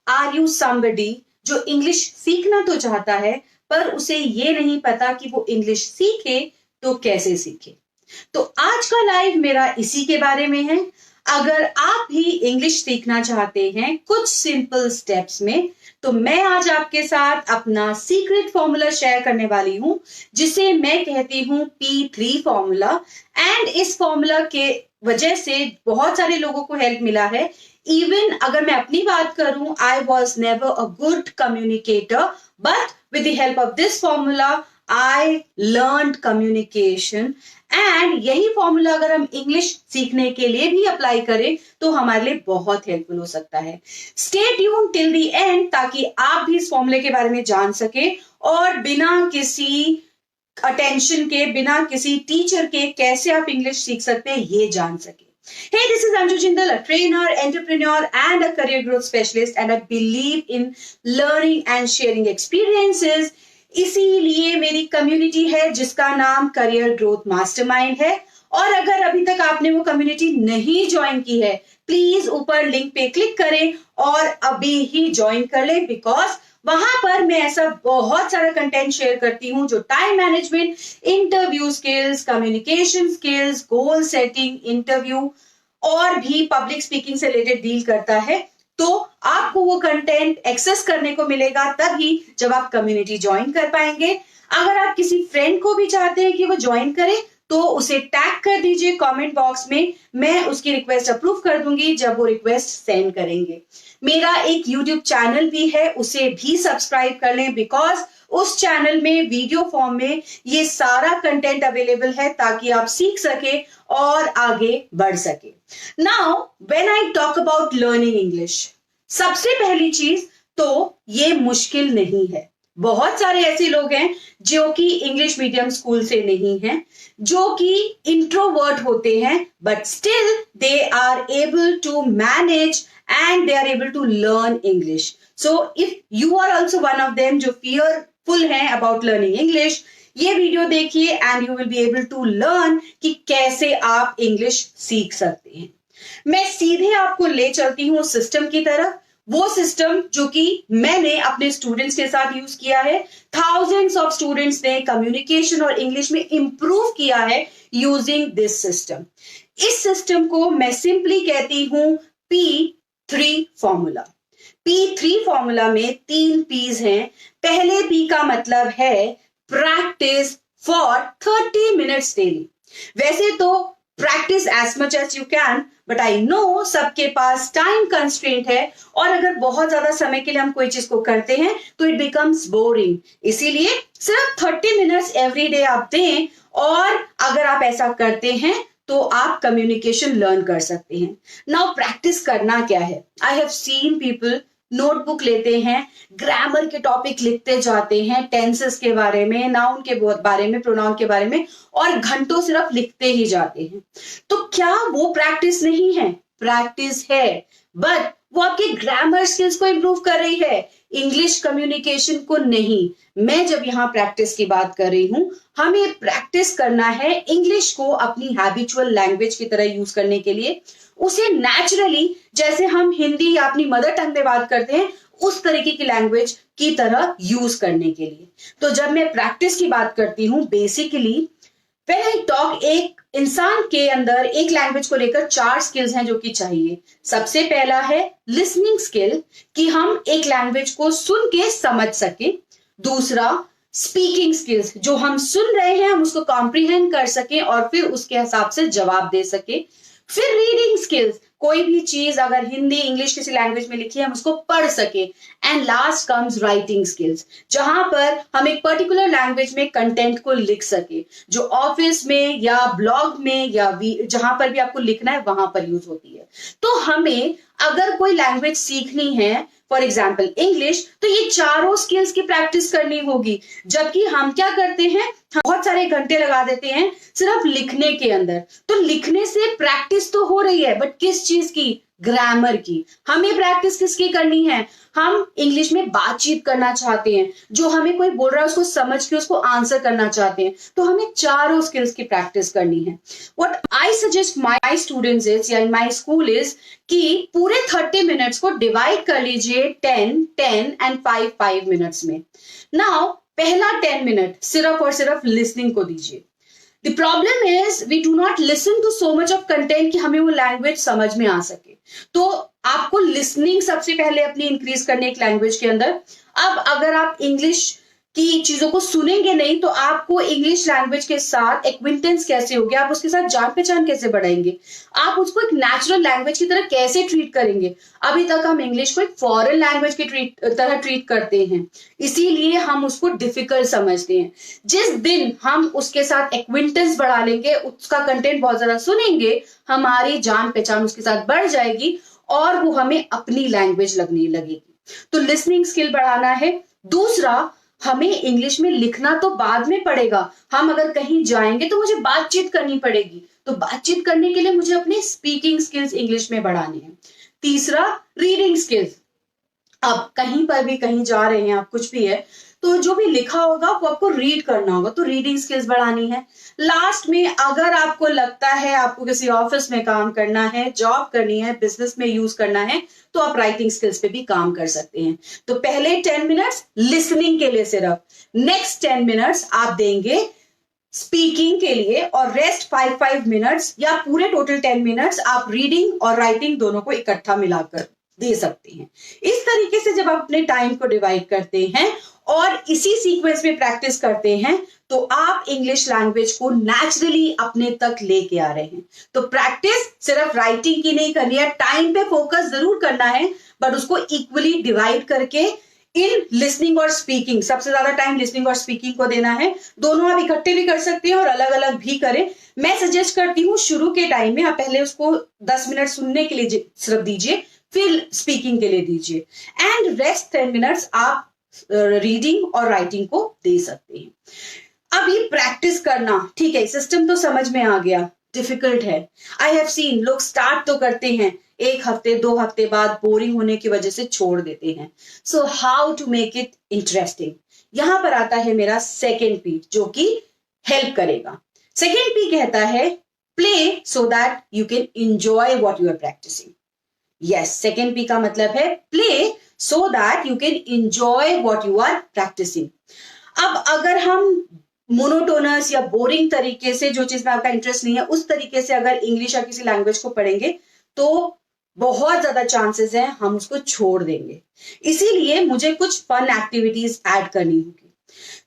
Are you somebody जो English सीखना तो चाहता है पर उसे ये नहीं पता कि वो इंग्लिश सीखे तो कैसे सीखे। तो आज का लाइव मेरा इसी के बारे में है। अगर आप भी इंग्लिश सीखना चाहते हैं कुछ सिंपल स्टेप्स में, तो मैं आज आपके साथ अपना सीक्रेट फॉर्मूला शेयर करने वाली हूं जिसे मैं कहती हूं P3 फॉर्मूला। एंड इस फॉर्मूला के वजह से बहुत सारे लोगों को हेल्प मिला है। इवन अगर मैं अपनी बात करूं, I was never a good communicator, but with the help of this formula I learned communication. And यही फॉर्मूला अगर हम इंग्लिश सीखने के लिए भी अप्लाई करें तो हमारे लिए बहुत हेल्पफुल हो सकता है। Stay tune till the end ताकि आप भी इस फॉर्मूले के बारे में जान सके और बिना किसी अटेंशन के, बिना किसी टीचर के कैसे आप इंग्लिश सीख सकते हैं ये जान सके। Hey, this is Anju Jindal, a trainer, entrepreneur and a career growth specialist, and I believe in learning and sharing experiences. इसीलिए मेरी कम्युनिटी है जिसका नाम करियर ग्रोथ मास्टरमाइंड है। और अगर अभी तक आपने वो कम्युनिटी नहीं ज्वाइन की है, प्लीज ऊपर लिंक पे क्लिक करें और अभी ही ज्वाइन कर लें, बिकॉज वहां पर मैं ऐसा बहुत सारा कंटेंट शेयर करती हूं जो time management, interview skills, communication skills, goal setting, interview और भी पब्लिक स्पीकिंग से रिलेटेड डील करता है। तो आपको वो कंटेंट एक्सेस करने को मिलेगा तभी जब आप कम्युनिटी ज्वाइन कर पाएंगे। अगर आप किसी फ्रेंड को भी चाहते हैं कि वो ज्वाइन करे तो उसे टैग कर दीजिए कमेंट बॉक्स में, मैं उसकी रिक्वेस्ट अप्रूव कर दूंगी जब वो रिक्वेस्ट सेंड करेंगे। मेरा एक यूट्यूब चैनल भी है, उसे भी सब्सक्राइब कर लें, बिकॉज उस चैनल में वीडियो फॉर्म में ये सारा कंटेंट अवेलेबल है ताकि आप सीख सके और आगे बढ़ सके। Now when I talk about learning English, सबसे पहली चीज तो ये मुश्किल नहीं है। बहुत सारे ऐसे लोग हैं जो कि इंग्लिश मीडियम स्कूल से नहीं हैं, जो कि इंट्रोवर्ट होते हैं, but still they are able to manage and they are able to learn English. So if you are also one of them जो fearful हैं about learning English, ये वीडियो देखिए and you will be able to learn कि कैसे आप English सीख सकते हैं। मैं सीधे आपको ले चलती हूँ सिस्टम की तरफ, वो सिस्टम जो कि मैंने अपने स्टूडेंट्स के साथ यूज किया है। थाउजेंड्स ऑफ स्टूडेंट्स ने कम्युनिकेशन और इंग्लिश में इंप्रूव किया है यूजिंग दिस सिस्टम। इस सिस्टम को मैं सिंपली कहती हूँ P3 फॉर्मूला। P3 फॉर्मूला में 3 P's हैं। पहले P का मतलब है प्रैक्टिस फॉर 30 मिनट्स डेली। वैसे तो practice as much as you can, but I know सबके पास टाइम कंस्ट्रेंट है और अगर बहुत ज्यादा समय के लिए हम कोई चीज को करते हैं तो इट बिकम्स बोरिंग। इसीलिए सिर्फ 30 मिनट्स एवरी डे आप दें और अगर आप ऐसा करते हैं तो आप कम्युनिकेशन लर्न कर सकते हैं। नाउ प्रैक्टिस करना क्या है? I have seen people notebook लेते हैं, ग्रामर के टॉपिक लिखते जाते हैं, टेंसेस के बारे में, नाउन के बारे में, प्रोनाउन के बारे में, और घंटों सिर्फ लिखते ही जाते हैं। तो क्या वो प्रैक्टिस नहीं है? प्रैक्टिस है, बट वो आपके ग्रामर स्किल्स को इंप्रूव कर रही है, इंग्लिश कम्युनिकेशन को नहीं। मैं जब यहाँ प्रैक्टिस की बात कर रही हूं, हमें प्रैक्टिस करना है इंग्लिश को अपनी हैबिचुअल लैंग्वेज की तरह यूज करने के लिए, उसे नेचुरली जैसे हम हिंदी या अपनी मदर टंग में बात करते हैं उस तरीके की लैंग्वेज की तरह यूज करने के लिए। तो जब मैं प्रैक्टिस की बात करती हूं, बेसिकली व्हेन आई टॉक, एक इंसान के अंदर एक लैंग्वेज को लेकर 4 स्किल्स हैं जो कि चाहिए। सबसे पहला है लिसनिंग स्किल, कि हम एक लैंग्वेज को सुन के समझ सके। दूसरा स्पीकिंग स्किल्स, जो हम सुन रहे हैं हम उसको कॉम्प्रिहेंड कर सके और फिर उसके हिसाब से जवाब दे सके। फिर रीडिंग स्किल्स, कोई भी चीज अगर हिंदी इंग्लिश किसी लैंग्वेज में लिखी है हम उसको पढ़ सके। And last comes writing skills, जहां पर हम एक पर्टिकुलर लैंग्वेज में कंटेंट को लिख सके, जो ऑफिस में या ब्लॉग में या जहां पर भी आपको लिखना है वहां पर यूज होती है। तो हमें अगर कोई लैंग्वेज सीखनी है, फॉर एग्जाम्पल इंग्लिश, तो ये चारों स्किल्स की प्रैक्टिस करनी होगी। जबकि हम क्या करते हैं, हम बहुत सारे घंटे लगा देते हैं सिर्फ लिखने के अंदर। तो लिखने से प्रैक्टिस तो हो रही है, बट किस चीज की? ग्रामर की। हमें प्रैक्टिस किसकी करनी है? हम इंग्लिश में बातचीत करना चाहते हैं, जो हमें कोई बोल रहा है उसको समझ के उसको आंसर करना चाहते हैं, तो हमें चारों स्किल्स की प्रैक्टिस करनी है। What I suggest my students is या इन माय स्कूल इज कि पूरे 30 मिनट्स को डिवाइड कर लीजिए 10, 10 एंड 5, 5 मिनट्स में। नाउ पहला 10 मिनट सिर्फ और सिर्फ लिसनिंग को दीजिए। The problem is we do not listen to so much of content कि हमें वो लैंग्वेज समझ में आ सके। तो आपको लिसनिंग सबसे पहले अपनी इंक्रीज करने एक लैंग्वेज के अंदर। अब अगर आप इंग्लिश की चीजों को सुनेंगे नहीं तो आपको इंग्लिश लैंग्वेज के साथ एक्विंटेंस कैसे होगी, आप उसके साथ जान पहचान कैसे बढ़ाएंगे, आप उसको एक नेचुरल लैंग्वेज की तरह कैसे ट्रीट करेंगे। अभी तक हम इंग्लिश को एक फॉरेन लैंग्वेज की तरह ट्रीट करते हैं, इसीलिए हम उसको डिफिकल्ट समझते हैं। जिस दिन हम उसके साथ एक्विंटेंस बढ़ा लेंगे, उसका कंटेंट बहुत ज्यादा सुनेंगे, हमारी जान पहचान उसके साथ बढ़ जाएगी और वो हमें अपनी लैंग्वेज लगने लगेगी। तो लिसनिंग स्किल बढ़ाना है। दूसरा, हमें इंग्लिश में लिखना तो बाद में पड़ेगा। हम अगर कहीं जाएंगे तो मुझे बातचीत करनी पड़ेगी, तो बातचीत करने के लिए मुझे अपने स्पीकिंग स्किल्स इंग्लिश में बढ़ाने हैं। तीसरा, रीडिंग स्किल्स। अब कहीं पर भी कहीं जा रहे हैं आप, कुछ भी है, तो जो भी लिखा होगा वो आपको रीड करना होगा, तो रीडिंग स्किल्स बढ़ानी है। लास्ट में, अगर आपको लगता है आपको किसी ऑफिस में काम करना है, जॉब करनी है, बिजनेस में यूज करना है, तो आप राइटिंग स्किल्स पे भी काम कर सकते हैं। तो पहले 10 मिनट्स लिसनिंग के लिए सिर्फ, नेक्स्ट 10 मिनट्स आप देंगे स्पीकिंग के लिए, और रेस्ट 5 मिनट्स या पूरे टोटल 10 मिनट्स आप रीडिंग और राइटिंग दोनों को इकट्ठा मिलाकर दे सकते हैं। इस तरीके से जब आप अपने टाइम को डिवाइड करते हैं और इसी सीक्वेंस में प्रैक्टिस करते हैं, तो आप इंग्लिश लैंग्वेज को नेचुरली अपने तक लेके आ रहे हैं। तो प्रैक्टिस सिर्फ राइटिंग की नहीं करनी है, टाइम पे फोकस जरूर करना है, बट उसको इक्वली डिवाइड करके इन लिसनिंग और स्पीकिंग, सबसे ज्यादा टाइम लिसनिंग और स्पीकिंग को देना है। दोनों आप इकट्ठे भी कर सकते हैं और अलग अलग भी करें। मैं सजेस्ट करती हूँ शुरू के टाइम में आप पहले उसको 10 मिनट सुनने के लिए सिर्फ दीजिए, फिर स्पीकिंग के लिए दीजिए, एंड रेस्ट 10 मिनट्स आप रीडिंग और राइटिंग को दे सकते हैं। अब ये प्रैक्टिस करना, ठीक है, सिस्टम तो समझ में आ गया, डिफिकल्ट है। आई हैव सीन लोग स्टार्ट तो करते हैं, 1 हफ्ते 2 हफ्ते बाद बोरिंग होने की वजह से छोड़ देते हैं। So how to make it interesting, यहां पर आता है मेरा सेकेंड पी, जो कि हेल्प करेगा। सेकेंड पी कहता है play so that you can enjoy what you are practising. Yes, second P का मतलब है play so that you can enjoy what you are practising. अब अगर हम मोनोटोनस या बोरिंग तरीके से, जो चीज में आपका इंटरेस्ट नहीं है, उस तरीके से अगर इंग्लिश या किसी लैंग्वेज को पढ़ेंगे तो बहुत ज्यादा चांसेस है हम उसको छोड़ देंगे। इसीलिए मुझे कुछ फन एक्टिविटीज ऐड करनी होगी।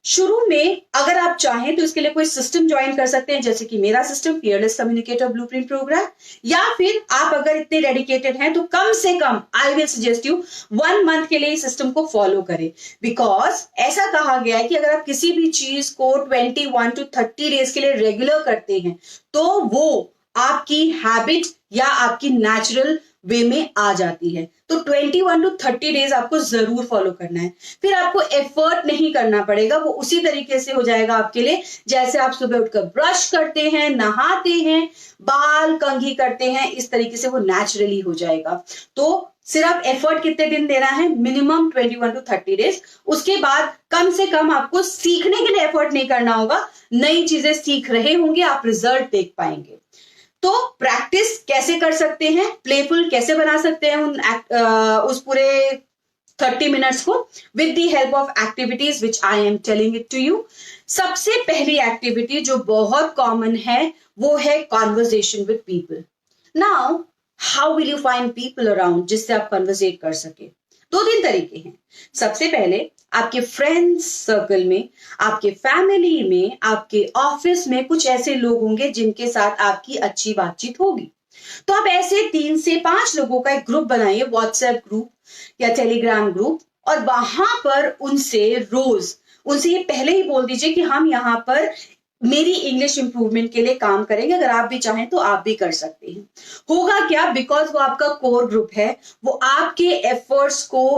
शुरू में अगर आप चाहें तो इसके लिए कोई सिस्टम ज्वाइन कर सकते हैं, जैसे कि मेरा system fearless communicator blueprint programme, या फिर आप अगर इतने डेडिकेटेड हैं तो कम से कम I will suggest you 1 month के लिए इस सिस्टम को फॉलो करें। बिकॉज ऐसा कहा गया है कि अगर आप किसी भी चीज को 21 to 30 डेज के लिए रेगुलर करते हैं तो वो आपकी हैबिट या आपकी नेचुरल वे में आ जाती है। तो 21 to 30 डेज आपको जरूर फॉलो करना है। फिर आपको एफर्ट नहीं करना पड़ेगा, वो उसी तरीके से हो जाएगा आपके लिए जैसे आप सुबह उठकर ब्रश करते हैं, नहाते हैं, बाल कंघी करते हैं, इस तरीके से वो नेचुरली हो जाएगा। तो सिर्फ एफर्ट कितने दिन देना है? Minimum 21 to 30 days. उसके बाद कम से कम आपको सीखने के लिए एफर्ट नहीं करना होगा, नई चीजें सीख रहे होंगे, आप रिजल्ट देख पाएंगे। तो प्रैक्टिस कैसे कर सकते हैं, प्लेफुल कैसे बना सकते हैं उस पूरे 30 मिनट्स को, with the help of activities which I am telling it to you. सबसे पहली एक्टिविटी जो बहुत कॉमन है वो है conversation with people. Now how will you find people around जिससे आप कन्वर्सेट कर सके? 2-3 तरीके हैं। सबसे पहले आपके फ्रेंड्स सर्कल में, आपके फैमिली में, आपके ऑफिस में कुछ ऐसे लोग होंगे जिनके साथ आपकी अच्छी बातचीत होगी। तो आप ऐसे 3 से 5 लोगों का एक ग्रुप बनाइए, व्हाट्सएप ग्रुप या टेलीग्राम ग्रुप, और वहां पर उनसे रोज ये पहले ही बोल दीजिए कि हम यहाँ पर मेरी इंग्लिश इंप्रूवमेंट के लिए काम करेंगे, अगर आप भी चाहें तो आप भी कर सकते हैं। होगा क्या, बिकॉज वो आपका कोर ग्रुप है, वो आपके एफर्ट्स को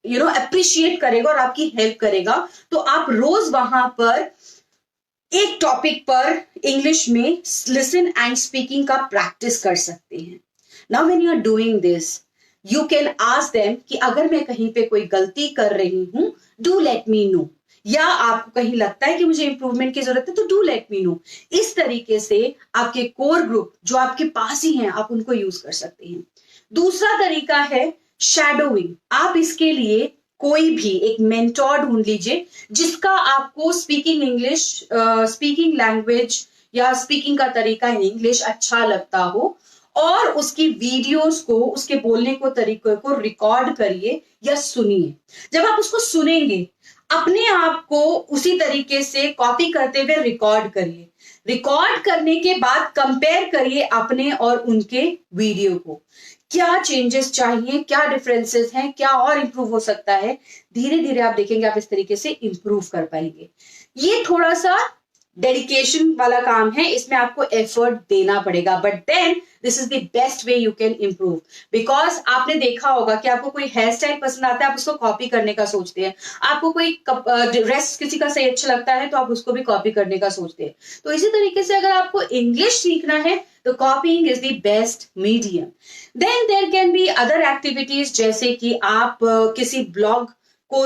अप्रिशिएट करेगा और आपकी हेल्प करेगा। तो आप रोज वहां पर एक टॉपिक पर इंग्लिश में लिसन एंड स्पीकिंग का प्रैक्टिस कर सकते हैं। Now when you are doing this, you can ask them कि अगर मैं कहीं पे कोई गलती कर रही हूं, डू लेट मी नो, या आपको कहीं लगता है कि मुझे इंप्रूवमेंट की जरूरत है तो डू लेट मी नो। इस तरीके से आपके कोर ग्रुप जो आपके पास ही हैं, आप उनको यूज कर सकते हैं। दूसरा तरीका है शैडोइंग। आप इसके लिए कोई भी एक मेंटोर ढूंढ लीजिए जिसका आपको स्पीकिंग इंग्लिश, स्पीकिंग लैंग्वेज या स्पीकिंग का तरीका इन इंग्लिश अच्छा लगता हो, और उसकी वीडियोस को, उसके बोलने को तरीके को रिकॉर्ड करिए या सुनिए। जब आप उसको सुनेंगे, अपने आप को उसी तरीके से कॉपी करते हुए रिकॉर्ड करिए। रिकॉर्ड करने के बाद कंपेयर करिए अपने और उनके वीडियो को, क्या चेंजेस चाहिए, क्या डिफरेंसेस हैं, क्या और इंप्रूव हो सकता है। धीरे धीरे आप देखेंगे आप इस तरीके से इंप्रूव कर पाएंगे। ये थोड़ा सा डेडिकेशन वाला काम है, इसमें आपको एफर्ट देना पड़ेगा, but then this is the best way you can improve. Because आपने देखा होगा कि आपको कोई हेयर स्टाइल पसंद आता है, आप उसको कॉपी करने का सोचते हैं। आपको कोई ड्रेस किसी का सही अच्छा लगता है तो आप उसको भी कॉपी करने का सोचते हैं। तो इसी तरीके से अगर आपको इंग्लिश सीखना है तो copying is the best medium. Then there can be other activities, जैसे कि आप किसी ब्लॉग को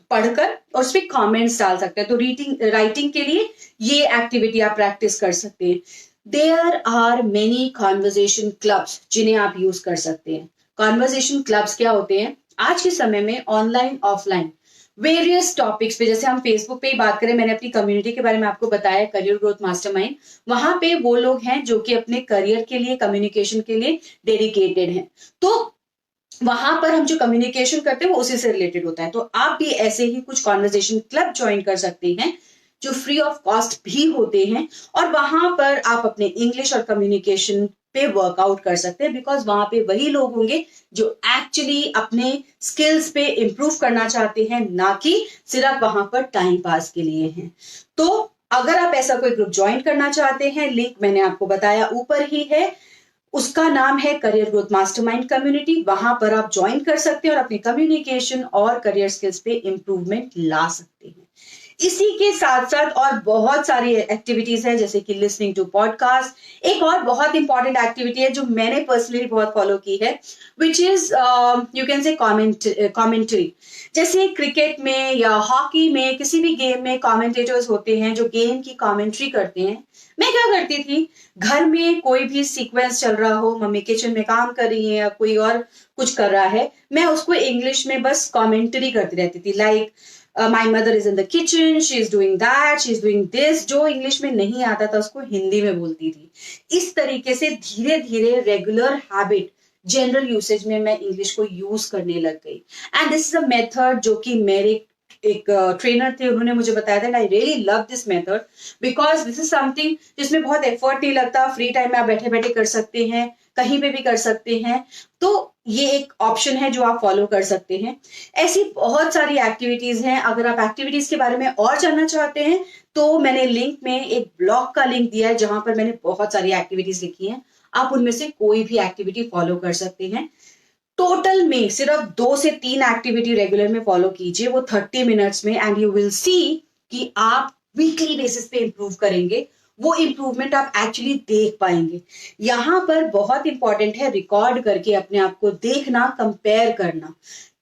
पढ़कर और उस पर कॉमेंट्स डाल सकते हैं। तो राइटिंग के लिए ये एक्टिविटी आप प्रैक्टिस कर सकते हैं। There are many conversation clubs जिन्हें आप यूज कर सकते हैं। कॉन्वर्जेशन क्लब्स क्या होते हैं? आज के समय में ऑनलाइन ऑफलाइन वेरियस टॉपिक्स पे, जैसे हम फेसबुक पे ही बात करें, मैंने अपनी कम्युनिटी के बारे में आपको बताया, करियर ग्रोथ मास्टरमाइंड। वहां पे वो लोग हैं जो कि अपने करियर के लिए, कम्युनिकेशन के लिए डेडिकेटेड हैं। तो वहां पर हम जो कम्युनिकेशन करते हैं वो उसी से रिलेटेड होता है। तो आप भी ऐसे ही कुछ कॉन्वर्जेशन क्लब ज्वाइन कर सकते हैं जो फ्री ऑफ कॉस्ट भी होते हैं, और वहां पर आप अपने इंग्लिश और कम्युनिकेशन पे वर्कआउट कर सकते हैं। बिकॉज वहां पे वही लोग होंगे जो एक्चुअली अपने स्किल्स पे इंप्रूव करना चाहते हैं, ना कि सिर्फ वहां पर टाइम पास के लिए हैं। तो अगर आप ऐसा कोई ग्रुप ज्वाइन करना चाहते हैं, लिंक मैंने आपको बताया ऊपर ही है, उसका नाम है करियर ग्रोथ मास्टरमाइंड कम्युनिटी। वहां पर आप ज्वाइन कर सकते हैं और अपने कम्युनिकेशन और करियर स्किल्स पे इंप्रूवमेंट ला सकते हैं। इसी के साथ साथ और बहुत सारी एक्टिविटीज हैं, जैसे कि लिसनिंग टू पॉडकास्ट। एक और बहुत इंपॉर्टेंट एक्टिविटी है जो मैंने पर्सनली बहुत फॉलो की है, which is you can say commentary. जैसे क्रिकेट में या हॉकी में, किसी भी गेम में कमेंटेटर्स होते हैं जो गेम की कमेंट्री करते हैं। मैं क्या करती थी, घर में कोई भी सीक्वेंस चल रहा हो, मम्मी किचन में काम कर रही है या कोई और कुछ कर रहा है, मैं उसको इंग्लिश में बस कमेंट्री करती रहती थी। Like my mother is in the kitchen, she is doing that, she is doing this. जो इंग्लिश में नहीं आता था उसको हिंदी में बोलती थी। इस तरीके से धीरे धीरे रेगुलर हैबिट, जनरल यूसेज में मैं इंग्लिश को यूज करने लग गई। And this is a method जो कि मेरे एक ट्रेनर थे, उन्होंने मुझे बताया था, I really love this method because this is something जिसमें बहुत एफर्ट नहीं लगता, फ्री टाइम में आप बैठे बैठे कर सकते हैं, कहीं पे भी कर सकते हैं। तो ये एक ऑप्शन है जो आप फॉलो कर सकते हैं। ऐसी बहुत सारी एक्टिविटीज हैं। अगर आप एक्टिविटीज के बारे में और जानना चाहते हैं तो मैंने लिंक में एक ब्लॉग का लिंक दिया है जहां पर मैंने बहुत सारी एक्टिविटीज लिखी हैं। आप उनमें से कोई भी एक्टिविटी फॉलो कर सकते हैं। टोटल में सिर्फ 2 से 3 एक्टिविटी रेगुलर में फॉलो कीजिए, वो 30 मिनट्स में, एंड यू विल सी कि आप वीकली बेसिस पे इंप्रूव करेंगे। वो इंप्रूवमेंट आप एक्चुअली देख पाएंगे। यहां पर बहुत इंपॉर्टेंट है रिकॉर्ड करके अपने आप को देखना, कंपेयर करना।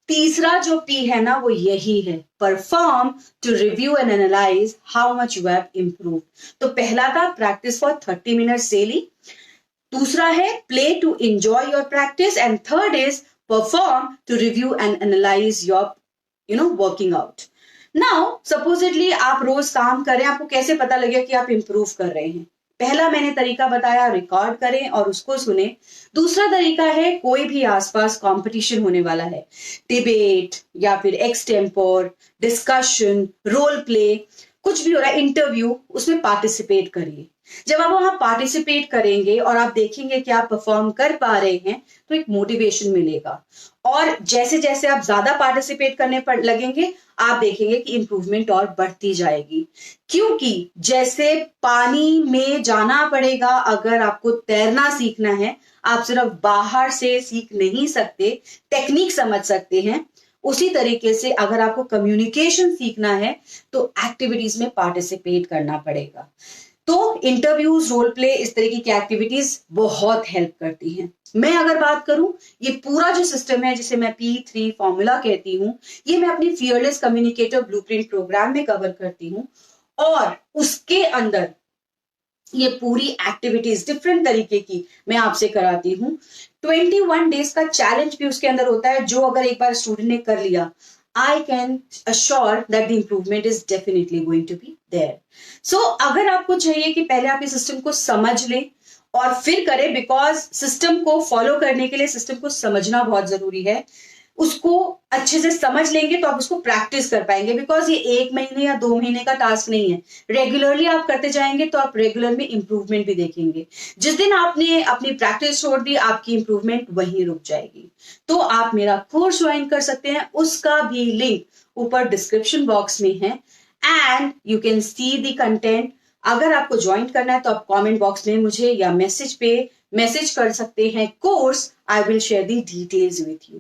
तीसरा जो पी है ना, वो यही है, perform to review and analyse how much you have improve. तो पहला था प्रैक्टिस फॉर 30 मिनट्स डेली, दूसरा है play to enjoy your practice, and third is perform to review and analyse your working out. Now supposedly आप रोज काम करें, आपको कैसे पता लगेगा कि आप इंप्रूव कर रहे हैं? पहला मैंने तरीका बताया, रिकॉर्ड करें और उसको सुने। दूसरा तरीका है, कोई भी आसपास कंपटीशन होने वाला है, डिबेट या फिर एक्सटेम्पोर, डिस्कशन, रोल प्ले, कुछ भी हो रहा है, इंटरव्यू, उसमें पार्टिसिपेट करिए। जब आप वहां पार्टिसिपेट करेंगे और आप देखेंगे कि आप परफॉर्म कर पा रहे हैं तो एक मोटिवेशन मिलेगा, और जैसे जैसे आप ज्यादा पार्टिसिपेट करने पर लगेंगे आप देखेंगे कि इंप्रूवमेंट और बढ़ती जाएगी। क्योंकि जैसे पानी में जाना पड़ेगा, अगर आपको तैरना सीखना है, आप सिर्फ बाहर से सीख नहीं सकते, टेक्निक समझ सकते हैं। उसी तरीके से अगर आपको कम्युनिकेशन सीखना है तो एक्टिविटीज में पार्टिसिपेट करना पड़ेगा। तो इंटरव्यूज, रोल प्ले, इस तरीके की एक्टिविटीज बहुत हेल्प करती हैं। मैं अगर बात करूं, ये पूरा जो सिस्टम है जिसे मैं P3 फॉर्मूला कहती हूं, ये मैं अपनी फियरलेस कम्युनिकेटर ब्लूप्रिंट प्रोग्राम में कवर करती हूं और उसके अंदर ये पूरी एक्टिविटीज डिफरेंट तरीके की मैं आपसे कराती हूँ। 21 डेज का चैलेंज भी उसके अंदर होता है, जो अगर एक बार स्टूडेंट ने कर लिया, I can assure that the improvement is definitely going to be there. So अगर आपको चाहिए कि पहले आप इस सिस्टम को समझ लें और फिर करें, बिकॉज सिस्टम को फॉलो करने के लिए सिस्टम को समझना बहुत जरूरी है। उसको अच्छे से समझ लेंगे तो आप उसको प्रैक्टिस कर पाएंगे, बिकॉज ये 1 महीने या 2 महीने का टास्क नहीं है। रेगुलरली आप करते जाएंगे तो आप रेगुलर में इंप्रूवमेंट भी देखेंगे। जिस दिन आपने अपनी प्रैक्टिस छोड़ दी, आपकी इंप्रूवमेंट वहीं रुक जाएगी। तो आप मेरा कोर्स ज्वाइन कर सकते हैं, उसका भी लिंक ऊपर डिस्क्रिप्शन बॉक्स में है and you can see the content. अगर आपको ज्वाइन करना है तो आप कमेंट बॉक्स में मुझे या मैसेज पे मैसेज कर सकते हैं course, I will share the details with you.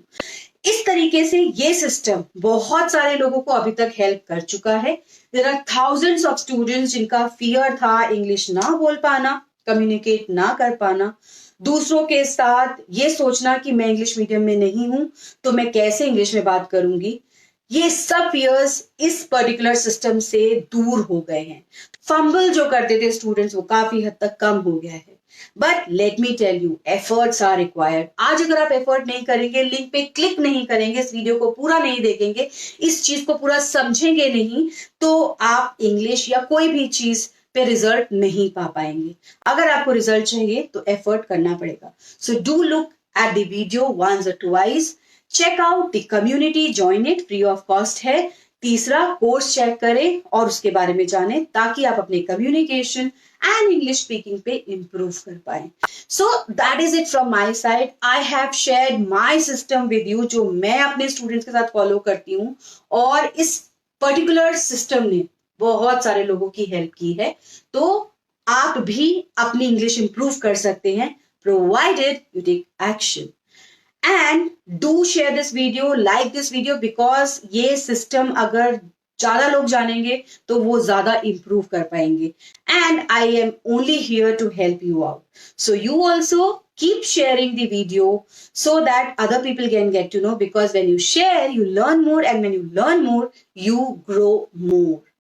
इस तरीके से ये सिस्टम बहुत सारे लोगों को अभी तक हेल्प कर चुका है। There are thousands of students जिनका फियर था इंग्लिश ना बोल पाना, कम्युनिकेट ना कर पाना, दूसरों के साथ ये सोचना कि मैं इंग्लिश मीडियम में नहीं हूं तो मैं कैसे इंग्लिश में बात करूंगी। ये सब फियर्स इस पर्टिकुलर सिस्टम से दूर हो गए हैं। फंबल जो करते थे स्टूडेंट्स, वो काफी हद तक कम हो गया है। But let me tell you, efforts are required. आज अगर आप एफर्ट नहीं करेंगे, लिंक पे क्लिक नहीं करेंगे, इस वीडियो को पूरा नहीं देखेंगे, इस चीज को पूरा समझेंगे नहीं, तो आप इंग्लिश या कोई भी चीज पे रिजल्ट नहीं पा पाएंगे। अगर आपको रिजल्ट चाहिए तो एफर्ट करना पड़ेगा। So do look at the video once और twice, check out the community, join it, free of cost है। तीसरा, कोर्स चेक करें और उसके बारे में जानें ताकि आप अपने कम्युनिकेशन एंड इंग्लिश स्पीकिंग पे इंप्रूव कर पाए। So that is it from my side. I have shared my system with you, जो मैं अपने स्टूडेंट्स के साथ फॉलो करती हूँ, और इस पर्टिकुलर सिस्टम ने बहुत सारे लोगों की हेल्प की है। तो आप भी अपनी इंग्लिश इंप्रूव कर सकते हैं, provided you take action. And do share this video, like this video, because ये सिस्टम अगर ज्यादा लोग जानेंगे तो वो ज्यादा इंप्रूव कर पाएंगे। And I am only here to help you out, so you also keep sharing the video so that other people can get to know, because when you share you learn more, and when you learn more you grow more.